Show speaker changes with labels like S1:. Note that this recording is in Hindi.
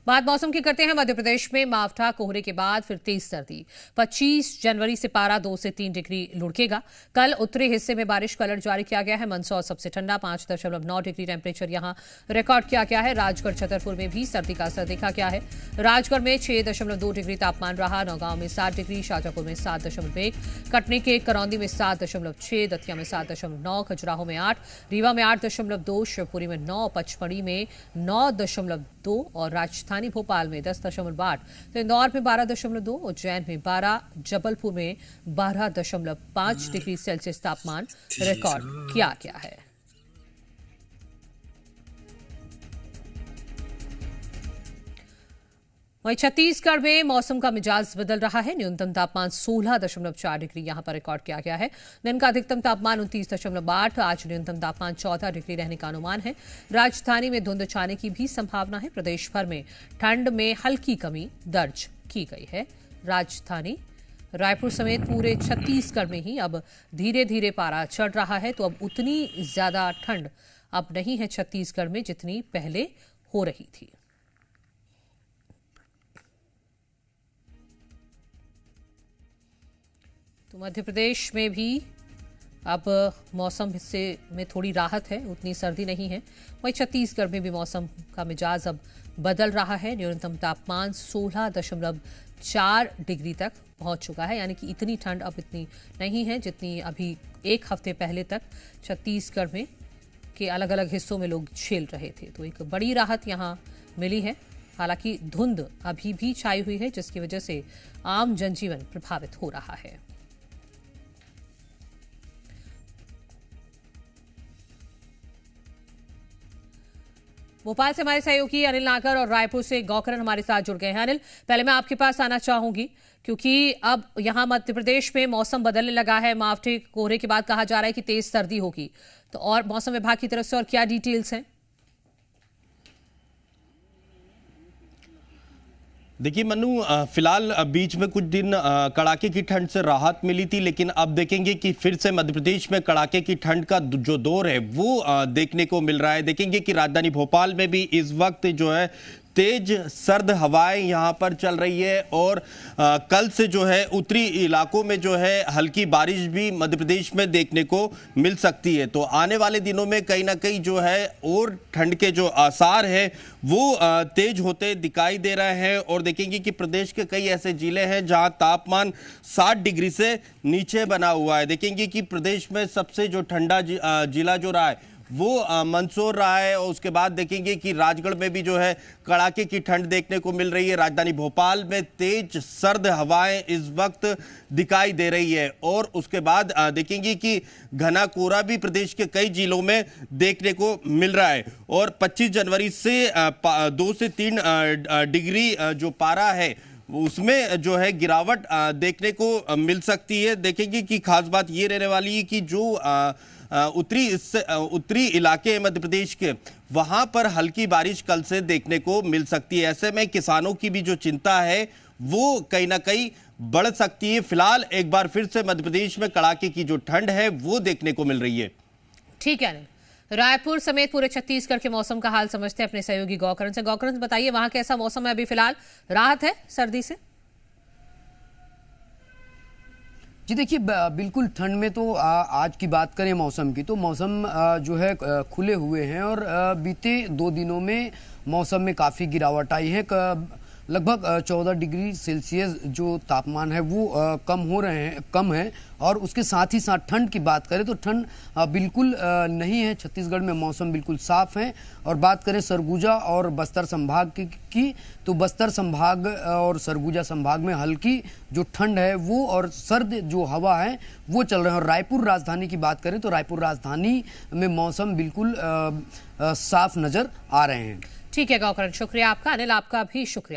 S1: बात मौसम की करते हैं। मध्य प्रदेश में मावठा कोहरे के बाद फिर तेज सर्दी। 25 जनवरी से पारा 2 से 3 डिग्री लुढ़केगा। कल उत्तरी हिस्से में बारिश का अलर्ट जारी किया गया है। मंदसौर सबसे ठंडा 5.9 डिग्री टेम्परेचर यहां रिकॉर्ड किया गया है। राजगढ़ छतरपुर में भी सर्दी का असर देखा गया है। राजगढ़ में 6.2 डिग्री तापमान रहा। नौगांव में 7 डिग्री, शाजापुर में 7.1, कटनी के करौंदी में 7.6, दतिया में 7.9, खजुराहो में 8, रीवा में 8.2, शिवपुरी में 9, पचमढ़ी में 9.2 और राजधानी भोपाल में 10.8, तो इंदौर में 12.2, उज्जैन में 12, जबलपुर में 12.5 डिग्री सेल्सियस तापमान रिकॉर्ड किया गया है। वहीं छत्तीसगढ़ में मौसम का मिजाज बदल रहा है। न्यूनतम तापमान 16.4 डिग्री यहां पर रिकॉर्ड किया गया है। दिन का अधिकतम तापमान 29.8, आज न्यूनतम तापमान 14 डिग्री रहने का अनुमान है। राजधानी में धुंध छाने की भी संभावना है। प्रदेश भर में ठंड में हल्की कमी दर्ज की गई है। राजधानी रायपुर समेत पूरे छत्तीसगढ़ में ही अब धीरे धीरे पारा चढ़ रहा है, तो अब उतनी ज्यादा ठंड अब नहीं है छत्तीसगढ़ में जितनी पहले हो रही थी। तो मध्य प्रदेश में भी अब मौसम हिस्से में थोड़ी राहत है, उतनी सर्दी नहीं है। वहीं छत्तीसगढ़ में भी मौसम का मिजाज अब बदल रहा है। न्यूनतम तापमान 16.4 डिग्री तक पहुंच चुका है, यानी कि इतनी ठंड अब इतनी नहीं है जितनी अभी एक हफ्ते पहले तक छत्तीसगढ़ में के अलग अलग हिस्सों में लोग झेल रहे थे। तो एक बड़ी राहत यहां मिली है। हालांकि धुंध अभी भी छाई हुई है, जिसकी वजह से आम जनजीवन प्रभावित हो रहा है। भोपाल से हमारे सहयोगी अनिल नागर और रायपुर से गौकरण हमारे साथ जुड़ गए हैं। अनिल, पहले मैं आपके पास आना चाहूंगी क्योंकि अब यहां मध्य प्रदेश में मौसम बदलने लगा है। मावठे कोहरे के बाद कहा जा रहा है कि तेज सर्दी होगी, तो और मौसम विभाग की तरफ से और क्या डिटेल्स हैं?
S2: देखिए मनु, फिलहाल बीच में कुछ दिन कड़ाके की ठंड से राहत मिली थी, लेकिन अब देखेंगे कि फिर से मध्य प्रदेश में कड़ाके की ठंड का जो दौर है वो देखने को मिल रहा है। देखेंगे कि राजधानी भोपाल में भी इस वक्त जो है तेज सर्द हवाएं यहां पर चल रही है और कल से जो है उत्तरी इलाकों में जो है हल्की बारिश भी मध्य प्रदेश में देखने को मिल सकती है। तो आने वाले दिनों में कहीं ना कहीं जो है और ठंड के जो आसार है वो तेज होते दिखाई दे रहे हैं। और देखेंगे कि प्रदेश के कई ऐसे जिले हैं जहां तापमान 60 डिग्री से नीचे बना हुआ है। देखेंगे कि प्रदेश में सबसे जो ठंडा जिला जो रहा है वो मंदसौर रहा है, और उसके बाद देखेंगे कि राजगढ़ में भी जो है कड़ाके की ठंड देखने को मिल रही है। राजधानी भोपाल में तेज सर्द हवाएं इस वक्त दिखाई दे रही है, और उसके बाद देखेंगे कि घना कोहरा भी प्रदेश के कई जिलों में देखने को मिल रहा है। और 25 जनवरी से 2 से 3 डिग्री जो पारा है उसमें जो है गिरावट देखने को मिल सकती है। देखेंगे कि खास बात ये रहने वाली है कि जो उत्तरी इलाके हैं मध्य प्रदेश के, वहां पर हल्की बारिश कल से देखने को मिल सकती है। ऐसे में किसानों की भी जो चिंता है वो कहीं ना कहीं बढ़ सकती है। फिलहाल एक बार फिर से मध्य प्रदेश में कड़ाके की जो ठंड है वो देखने को मिल रही है।
S1: ठीक है, रायपुर समेत पूरे छत्तीसगढ़ के मौसम का हाल समझते हैं अपने सहयोगी गौकरण से। गौकरण, बताइए वहां कैसा मौसम है अभी फिलहाल? राहत है सर्दी से?
S3: जी देखिए, बिल्कुल ठंड में तो आज की बात करें मौसम की, तो मौसम जो है खुले हुए हैं और बीते 2 दिनों में मौसम में काफ़ी गिरावट आई है। लगभग 14 डिग्री सेल्सियस जो तापमान है वो कम है। और उसके साथ ही साथ ठंड की बात करें तो ठंड बिल्कुल नहीं है। छत्तीसगढ़ में मौसम बिल्कुल साफ है। और बात करें सरगुजा और बस्तर संभाग की, तो बस्तर संभाग और सरगुजा संभाग में हल्की जो ठंड है वो और सर्द जो हवा है वो चल रहे हैं। और रायपुर राजधानी की बात करें तो रायपुर राजधानी में मौसम बिल्कुल साफ नजर आ रहे हैं।
S1: ठीक है गौकरण, शुक्रिया आपका। अनिल, आपका भी शुक्रिया।